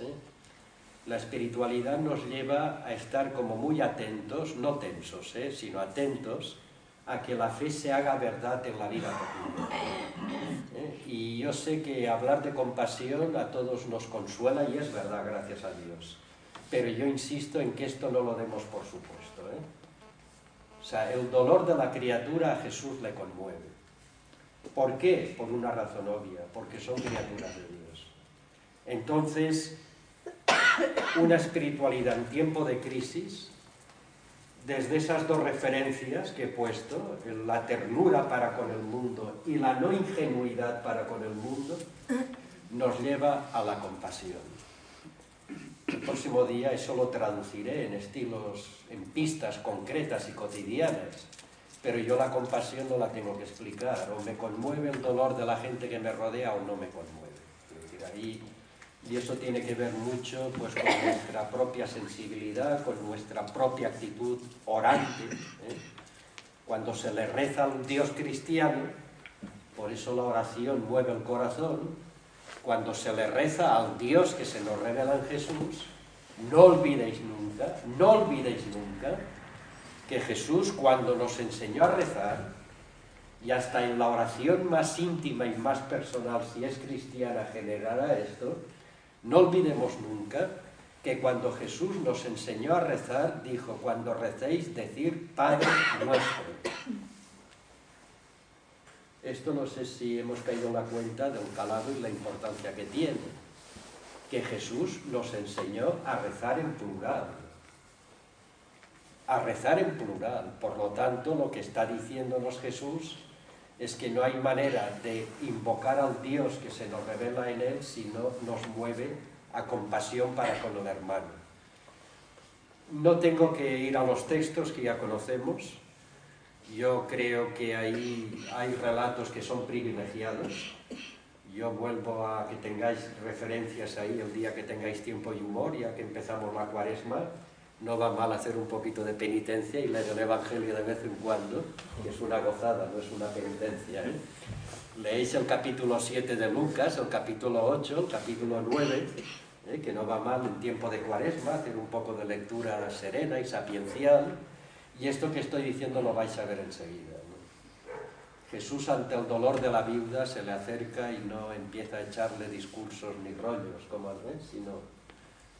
La espiritualidad nos lleva a estar como muy atentos, no tensos, sino atentos a que la fe se haga verdad en la vida cotidiana. Y yo sé que hablar de compasión a todos nos consuela y es verdad, gracias a Dios. Pero yo insisto en que esto no lo demos por supuesto. O sea, el dolor de la criatura a Jesús le conmueve. ¿Por qué? Por una razón obvia, porque son criaturas de Dios. Entonces, una espiritualidad en tiempo de crisis, desde esas dos referencias que he puesto, la ternura para con el mundo y la no ingenuidad para con el mundo, nos lleva a la compasión. El próximo día eso lo traduciré en pistas concretas y cotidianas, pero yo la compasión no la tengo que explicar, o me conmueve el dolor de la gente que me rodea o no me conmueve. Es decir, y eso tiene que ver mucho pues, con nuestra propia sensibilidad, con nuestra propia actitud orante. Cuando se le reza a un Dios cristiano, por eso la oración mueve el corazón, cuando se le reza al Dios que se nos revela en Jesús, no olvidéis nunca que Jesús, cuando nos enseñó a rezar, y hasta en la oración más íntima y más personal, si es cristiana, generará esto, no olvidemos nunca que cuando Jesús nos enseñó a rezar, dijo, cuando recéis, decir Padre nuestro. Esto no sé si hemos caído en la cuenta del calado y la importancia que tiene, que Jesús nos enseñó a rezar en plural. A rezar en plural. Por lo tanto, lo que está diciéndonos Jesús es que no hay manera de invocar al Dios que se nos revela en Él si no nos mueve a compasión para con el hermano. No tengo que ir a los textos que ya conocemos. Yo creo que ahí hay relatos que son privilegiados. Yo vuelvo a que tengáis referencias ahí el día que tengáis tiempo y humor, ya que empezamos la Cuaresma. No va mal hacer un poquito de penitencia y leer el Evangelio de vez en cuando, que es una gozada, no es una penitencia. Leéis el capítulo 7 de Lucas, el capítulo 8, el capítulo 9, que no va mal en tiempo de Cuaresma, hacer un poco de lectura serena y sapiencial, y esto que estoy diciendo lo vais a ver enseguida. Jesús ante el dolor de la viuda se le acerca y no empieza a echarle discursos ni rollos, como sino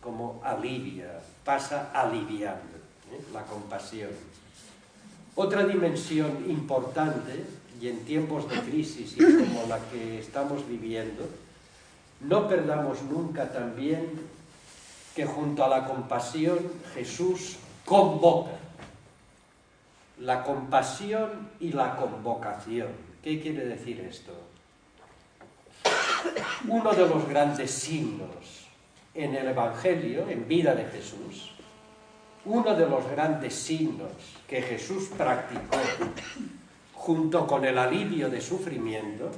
como alivia, pasa aliviando, la compasión. Otra dimensión importante, y en tiempos de crisis y como la que estamos viviendo, no perdamos nunca también que junto a la compasión Jesús convoca. La compasión y la convocación. ¿Qué quiere decir esto? Uno de los grandes signos en el Evangelio, en vida de Jesús, uno de los grandes signos que Jesús practicó junto con el alivio de sufrimiento,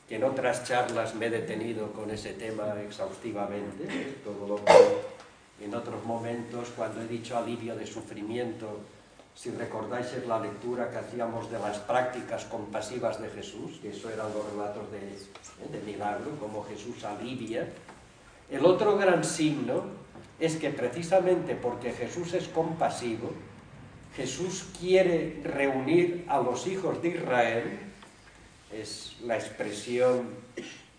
que en otras charlas me he detenido con ese tema exhaustivamente, todo lo que en otros momentos, cuando he dicho alivio de sufrimiento, si recordáis es la lectura que hacíamos de las prácticas compasivas de Jesús, que eso eran los relatos de milagro, como Jesús alivia. El otro gran signo es que precisamente porque Jesús es compasivo, Jesús quiere reunir a los hijos de Israel, es la expresión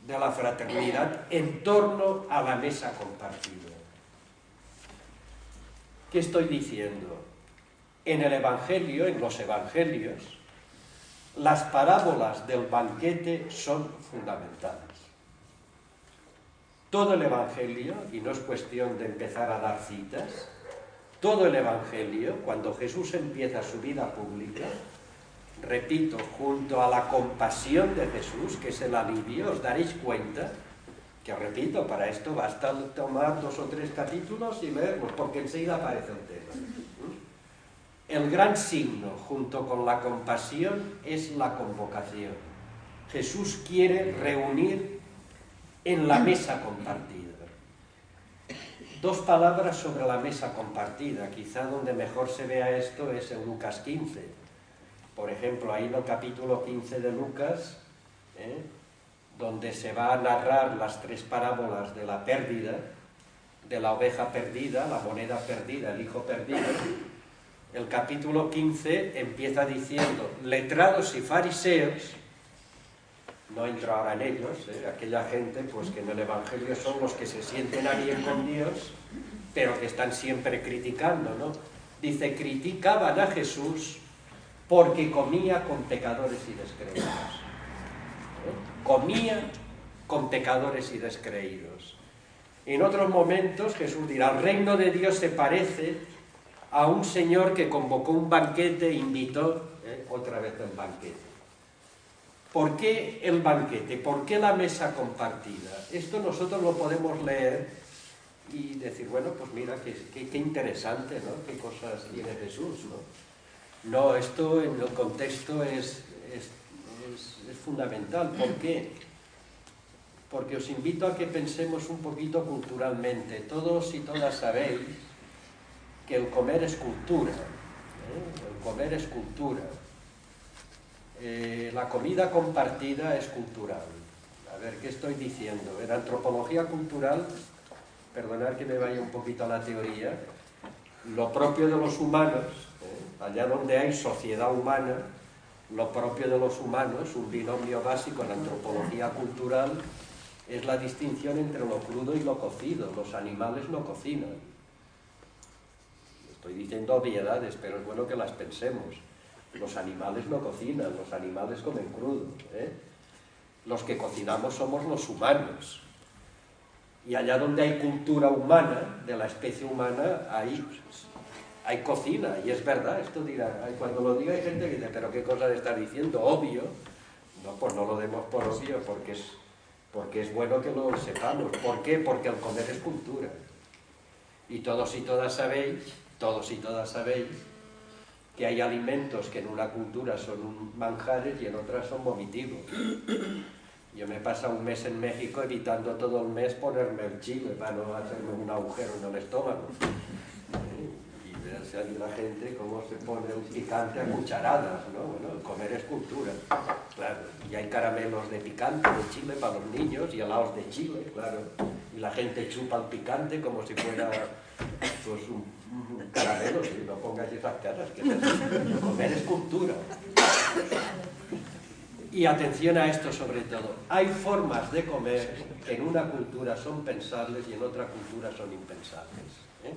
de la fraternidad, en torno a la mesa compartida. ¿Qué estoy diciendo? En el Evangelio, en los Evangelios, las parábolas del banquete son fundamentales. Todo el Evangelio, y no es cuestión de empezar a dar citas, todo el Evangelio, cuando Jesús empieza su vida pública, repito, junto a la compasión de Jesús, que es el alivio, os daréis cuenta que, repito, para esto basta tomar 2 o 3 capítulos y leerlos, porque enseguida aparece el tema. El gran signo, junto con la compasión, es la convocación. Jesús quiere reunir en la mesa compartida. 2 palabras sobre la mesa compartida. Quizá donde mejor se vea esto es en Lucas 15. Por ejemplo, ahí en el capítulo 15 de Lucas, donde se va a narrar las 3 parábolas de la pérdida, de la oveja perdida, la moneda perdida, el hijo perdido. El capítulo 15 empieza diciendo, letrados y fariseos, no entro ahora en ellos, aquella gente pues que en el Evangelio son los que se sienten a bien con Dios, pero que están siempre criticando, ¿no? Dice, criticaban a Jesús porque comía con pecadores y descreídos. Comía con pecadores y descreídos. En otros momentos Jesús dirá, el reino de Dios se parece a un señor que convocó un banquete e invitó otra vez el banquete. ¿Por qué el banquete? ¿Por qué la mesa compartida? Esto nosotros lo podemos leer y decir, bueno, pues mira, qué interesante, ¿no? Qué cosas tiene Jesús, ¿no? No, esto en el contexto es fundamental. ¿Por qué? Porque os invito a que pensemos un poquito culturalmente. Todos y todas sabéis que el comer es cultura, el comer es cultura. La comida compartida es cultural. A ver, ¿qué estoy diciendo? En antropología cultural, perdonad que me vaya un poquito a la teoría, lo propio de los humanos, allá donde hay sociedad humana, lo propio de los humanos, un binomio básico en antropología cultural, es la distinción entre lo crudo y lo cocido. Los animales no cocinan. Estoy diciendo obviedades, pero es bueno que las pensemos. Los animales no cocinan, los animales comen crudo. Los que cocinamos somos los humanos. Y allá donde hay cultura humana, de la especie humana, hay cocina. Y es verdad, esto dirá, cuando lo diga hay gente que dice, pero ¿qué cosa le estás diciendo? Obvio. No, pues no lo demos por obvio, porque es bueno que lo sepamos. ¿Por qué? Porque el comer es cultura. Y todos y todas sabéis que hay alimentos que en una cultura son manjares y en otras son vomitivos. Yo me he pasado un mes en México evitando todo el mes ponerme el chile para no hacerme un agujero en el estómago. Y verse ahí la gente cómo se pone el picante a cucharadas, ¿no? Bueno, el comer es cultura, claro. Y hay caramelos de picante, de chile para los niños y helados de chile, claro. Y la gente chupa el picante como si fuera pues un caramelo, ¿sí? No pongáis esas caras, que comer es cultura. Y atención a esto sobre todo, hay formas de comer que en una cultura son pensables y en otra cultura son impensables, ¿eh?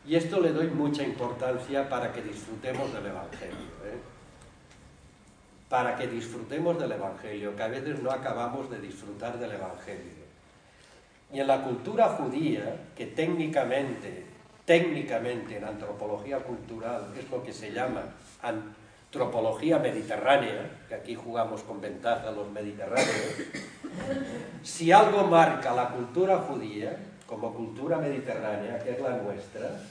Y esto le doy mucha importancia para que disfrutemos del Evangelio, ¿eh? Para que disfrutemos del Evangelio, que a veces no acabamos de disfrutar del Evangelio. Y en la cultura judía, que técnicamente en antropología cultural es lo que se llama antropología mediterránea, que aquí jugamos con ventaja los mediterráneos, si algo marca la cultura judía, como cultura mediterránea, que es la nuestra,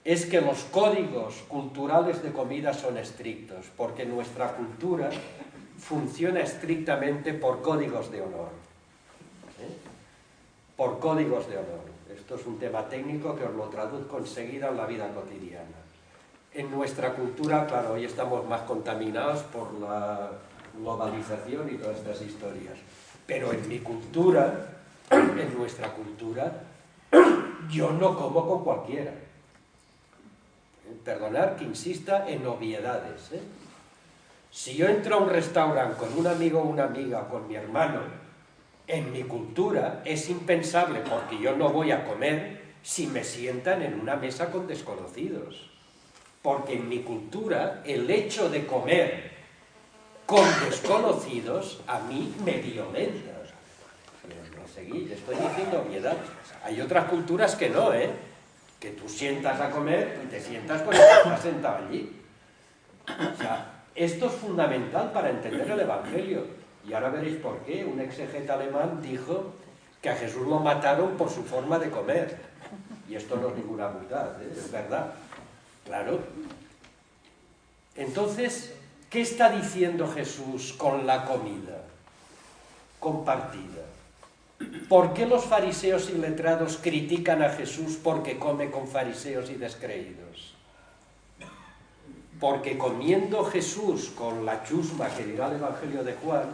es que los códigos culturales de comida son estrictos, porque nuestra cultura funciona estrictamente por códigos de honor. ¿Eh? Por códigos de honor. Esto es un tema técnico que os lo traduzco enseguida en la vida cotidiana. En nuestra cultura, claro, hoy estamos más contaminados por la globalización y todas estas historias. Pero en mi cultura, en nuestra cultura, yo no como con cualquiera. Perdonad que insista en obviedades, ¿eh? Si yo entro a un restaurante con un amigo o una amiga, con mi hermano, en mi cultura es impensable, porque yo no voy a comer si me sientan en una mesa con desconocidos. Porque en mi cultura el hecho de comer con desconocidos a mí me violenta. No seguís, estoy diciendo obviedades. Hay otras culturas que no, ¿eh? Que tú sientas a comer y te sientas con el que está sentado allí. O sea, esto es fundamental para entender el Evangelio. Y ahora veréis por qué. Un exegeta alemán dijo que a Jesús lo mataron por su forma de comer. Y esto no es ninguna butad, ¿eh? Es verdad. Claro. Entonces, ¿qué está diciendo Jesús con la comida compartida? ¿Por qué los fariseos y letrados critican a Jesús porque come con fariseos y descreídos? Porque comiendo Jesús con la chusma que dirá el Evangelio de Juan,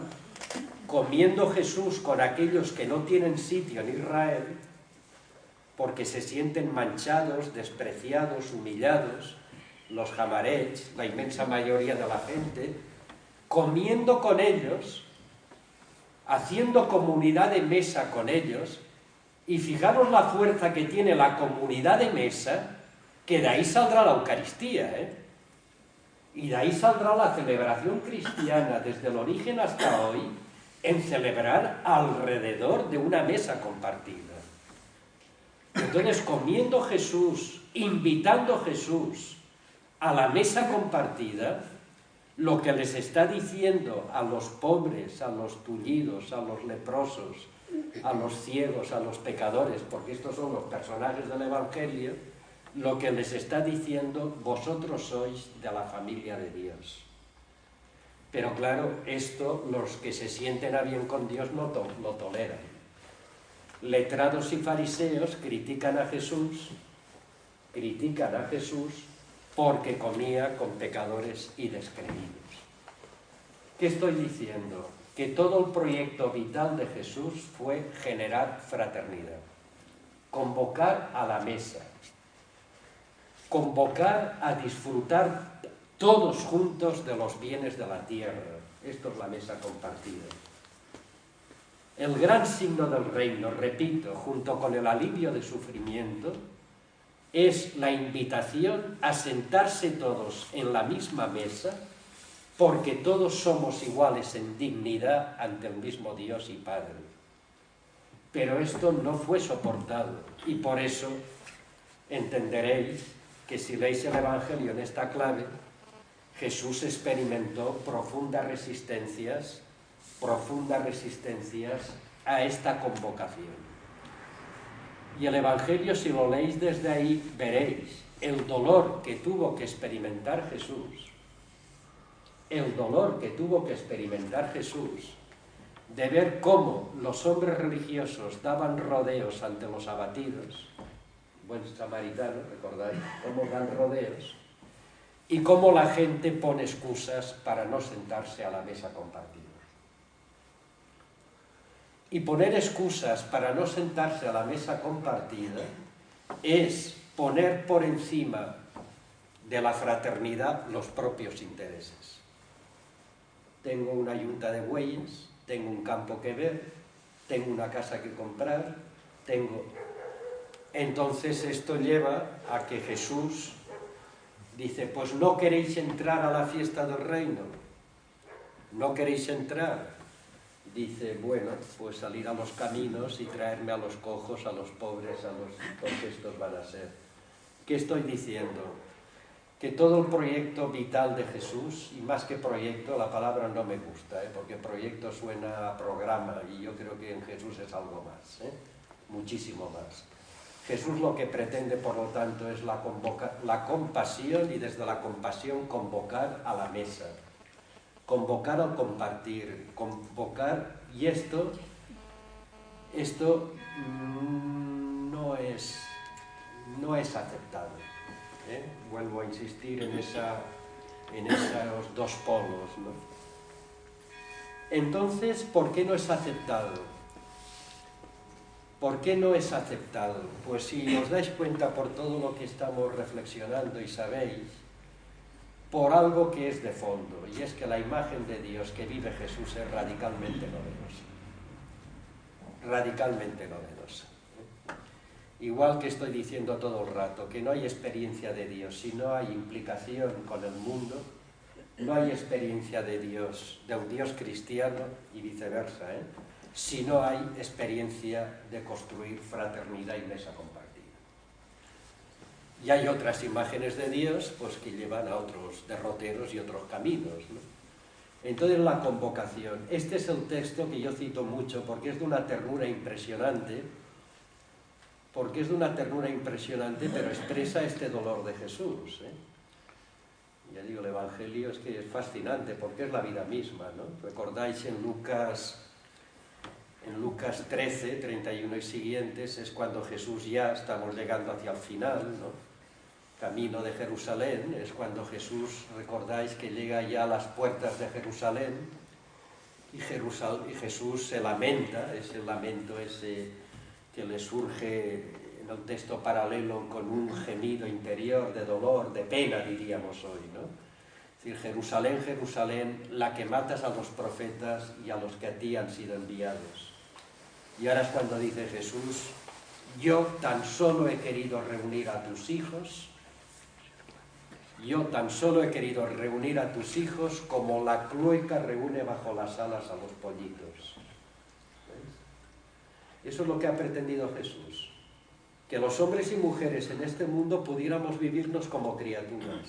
comiendo Jesús con aquellos que no tienen sitio en Israel, porque se sienten manchados, despreciados, humillados, los jamarets, la inmensa mayoría de la gente, comiendo con ellos, haciendo comunidad de mesa con ellos, y fijaros la fuerza que tiene la comunidad de mesa, que de ahí saldrá la Eucaristía, ¿eh? Y de ahí saldrá la celebración cristiana desde el origen hasta hoy, en celebrar alrededor de una mesa compartida. Entonces, comiendo Jesús, invitando Jesús a la mesa compartida, lo que les está diciendo a los pobres, a los tullidos, a los leprosos, a los ciegos, a los pecadores, porque estos son los personajes del Evangelio, lo que les está diciendo, vosotros sois de la familia de Dios. Pero claro, esto los que se sienten a bien con Dios no lo toleran. Letrados y fariseos critican a Jesús porque comía con pecadores y descreídos. ¿Qué estoy diciendo? Que todo el proyecto vital de Jesús fue generar fraternidad, convocar a la mesa, convocar a disfrutar todos juntos de los bienes de la tierra. Esto es la mesa compartida. El gran signo del reino, repito, junto con el alivio de sufrimiento, es la invitación a sentarse todos en la misma mesa, porque todos somos iguales en dignidad ante el mismo Dios y Padre. Pero esto no fue soportado, y por eso entenderéis que si leéis el Evangelio en esta clave, Jesús experimentó profundas resistencias a esta convocación. Y el Evangelio, si lo leéis desde ahí, veréis el dolor que tuvo que experimentar Jesús, de ver cómo los hombres religiosos daban rodeos ante los abatidos, buen samaritano, recordáis, cómo dan rodeos, y cómo la gente pone excusas para no sentarse a la mesa compartida. Y poner excusas para no sentarse a la mesa compartida es poner por encima de la fraternidad los propios intereses. tengo una yunta de bueyes, tengo un campo que ver, tengo una casa que comprar, tengo... Entonces esto lleva a que Jesús dice, pues no queréis entrar a la fiesta del reino, no queréis entrar. Dice, bueno, pues salir a los caminos y traerme a los cojos, a los pobres, porque estos van a ser. ¿Qué estoy diciendo? Que todo el proyecto vital de Jesús, y más que proyecto, la palabra no me gusta, porque proyecto suena a programa, y yo creo que en Jesús es algo más, muchísimo más. Jesús lo que pretende, por lo tanto, es la compasión, y desde la compasión convocar a la mesa, convocar al compartir, convocar, y esto no es aceptado. Vuelvo a insistir en esos dos polos, ¿no? Entonces, ¿por qué no es aceptado? ¿Por qué no es aceptado? Pues si os dais cuenta por todo lo que estamos reflexionando y sabéis, por algo que es de fondo, y es que la imagen de Dios que vive Jesús es radicalmente novedosa. Radicalmente novedosa. Igual que estoy diciendo todo el rato, que no hay experiencia de Dios si no hay implicación con el mundo, no hay experiencia de Dios, de un Dios cristiano y viceversa, si no hay experiencia de construir fraternidad y mesa compartida. Y hay otras imágenes de Dios pues, que llevan a otros derroteros y otros caminos, ¿no? Entonces la convocación, este es el texto que yo cito mucho porque es de una ternura impresionante, pero expresa este dolor de Jesús. Ya digo, el Evangelio es que es fascinante porque es la vida misma, ¿no? Recordáis en Lucas 13, 31 y siguientes, es cuando Jesús ya estamos llegando hacia el final, ¿no? Camino de Jerusalén, es cuando Jesús, recordáis que llega ya a las puertas de Jerusalén y Jesús se lamenta, es el lamento ese que le surge en el texto paralelo con un gemido interior de dolor, de pena diríamos hoy, ¿no? Es decir, Jerusalén, Jerusalén, la que matas a los profetas y a los que a ti han sido enviados. Y ahora es cuando dice Jesús, yo tan solo he querido reunir a tus hijos, como la clueca reúne bajo las alas a los pollitos. ¿Ves? Eso es lo que ha pretendido Jesús, que los hombres y mujeres en este mundo pudiéramos vivirnos como criaturas,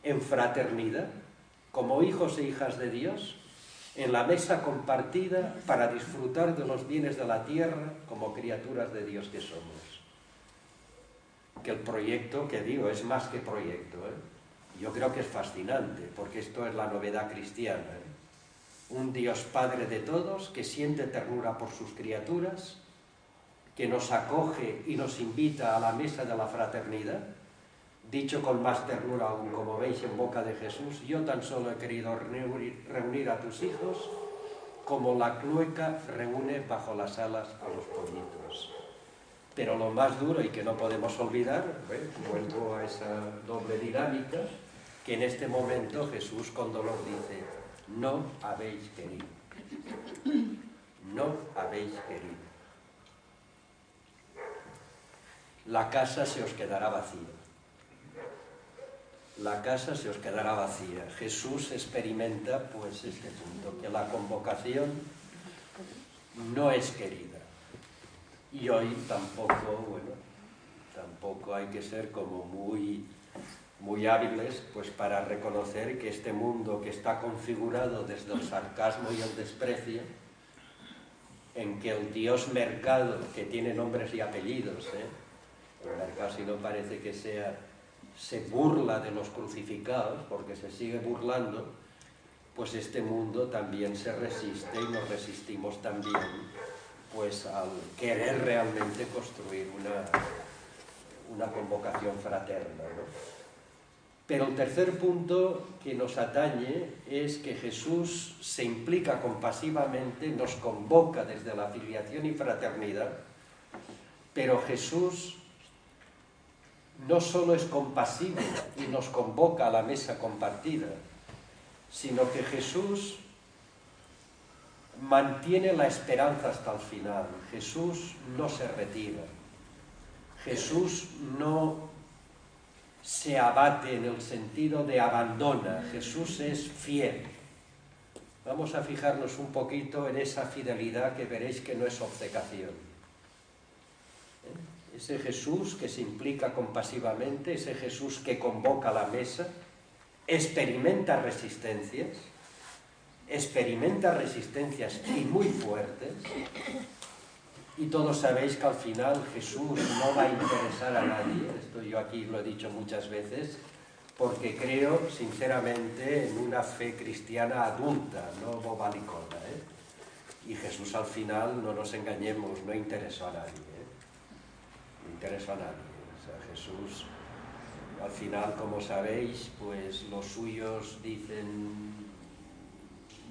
en fraternidad, como hijos e hijas de Dios, en la mesa compartida para disfrutar de los bienes de la tierra como criaturas de Dios que somos. Que el proyecto, que digo, es más que proyecto, Yo creo que es fascinante, porque esto es la novedad cristiana, Un Dios Padre de todos, que siente ternura por sus criaturas, que nos acoge y nos invita a la mesa de la fraternidad, dicho con más ternura aún, como veis en boca de Jesús, yo tan solo he querido reunir a tus hijos como la clueca reúne bajo las alas a los pollitos. Pero lo más duro y que no podemos olvidar, vuelvo a esa doble dinámica, que en este momento Jesús con dolor dice, no habéis querido. No habéis querido. La casa se os quedará vacía. La casa se os quedará vacía. Jesús experimenta pues este punto, que la convocación no es querida. Y hoy tampoco hay que ser como muy hábiles pues para reconocer que este mundo que está configurado desde el sarcasmo y el desprecio, en que el Dios mercado, que tiene nombres y apellidos, el mercado si no parece que se burla de los crucificados, porque se sigue burlando, pues este mundo también se resiste y nos resistimos también pues al querer realmente construir una convocación fraterna, ¿no? Pero el tercer punto que nos atañe es que Jesús se implica compasivamente, nos convoca desde la filiación y fraternidad, pero Jesús no solo es compasivo y nos convoca a la mesa compartida, sino que Jesús mantiene la esperanza hasta el final. Jesús no se retira. Jesús no se abate en el sentido de abandona. Jesús es fiel. Vamos a fijarnos un poquito en esa fidelidad que veréis que no es obcecación. Ese Jesús que se implica compasivamente, ese Jesús que convoca a la mesa, experimenta resistencias y muy fuertes, y todos sabéis que al final Jesús no va a interesar a nadie. Esto yo aquí lo he dicho muchas veces, porque creo sinceramente en una fe cristiana adulta, no bobalicona, Y Jesús al final, no nos engañemos, no interesó a nadie, no interesó a nadie. O sea, Jesús al final, como sabéis, pues los suyos dicen: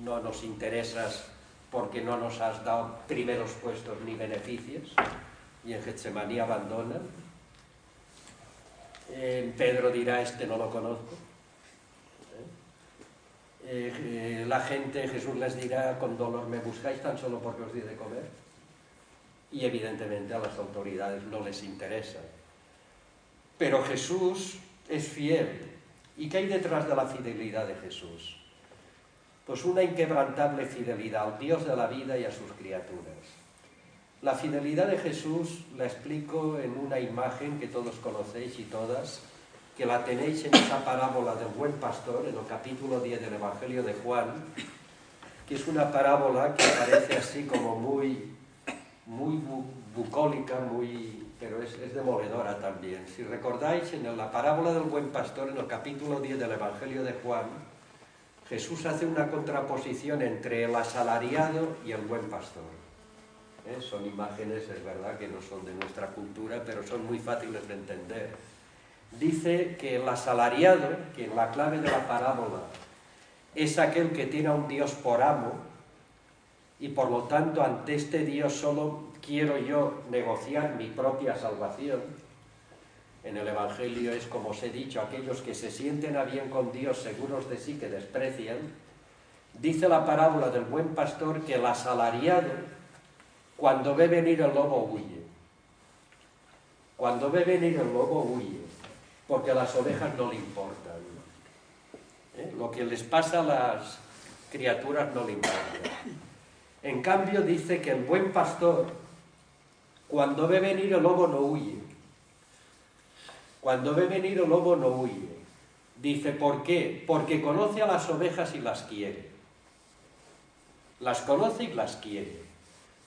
no nos interesas porque no nos has dado primeros puestos ni beneficios, y en Getsemaní abandonan. Pedro dirá: este no lo conozco. La gente, Jesús les dirá: con dolor me buscáis tan solo porque os di de comer. Y evidentemente a las autoridades no les interesa. Pero Jesús es fiel. ¿Y qué hay detrás de la fidelidad de Jesús? Pues una inquebrantable fidelidad al Dios de la vida y a sus criaturas. La fidelidad de Jesús la explico en una imagen que todos conocéis y todas, que la tenéis en esa parábola del buen pastor, en el capítulo 10 del Evangelio de Juan, que es una parábola que parece así como muy bucólica, pero es demoledora también. Si recordáis, en la parábola del buen pastor, en el capítulo 10 del Evangelio de Juan, Jesús hace una contraposición entre el asalariado y el buen pastor. Son imágenes, es verdad, que no son de nuestra cultura, pero son muy fáciles de entender. Dice que el asalariado, que la clave de la parábola es aquel que tiene a un Dios por amo, y por lo tanto ante este Dios solo quiero yo negociar mi propia salvación. En el Evangelio es, como os he dicho, aquellos que se sienten a bien con Dios, seguros de sí, que desprecian. Dice la parábola del buen pastor que el asalariado, cuando ve venir el lobo, huye. Cuando ve venir el lobo, huye, porque a las ovejas no le importan. Lo que les pasa a las criaturas no le importa. En cambio, dice que el buen pastor, cuando ve venir el lobo, no huye. Cuando ve venir el lobo, no huye. Dice: ¿por qué? Porque conoce a las ovejas y las quiere. Las conoce y las quiere.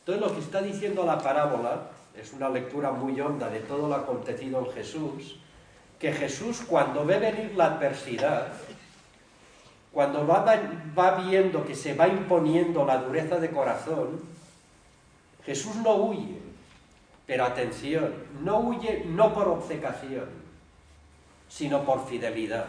Entonces, lo que está diciendo la parábola es una lectura muy honda de todo lo acontecido en Jesús, que Jesús, cuando ve venir la adversidad, cuando va viendo que se va imponiendo la dureza de corazón, Jesús no huye. Pero atención, no huye no por obcecación, sino por fidelidad.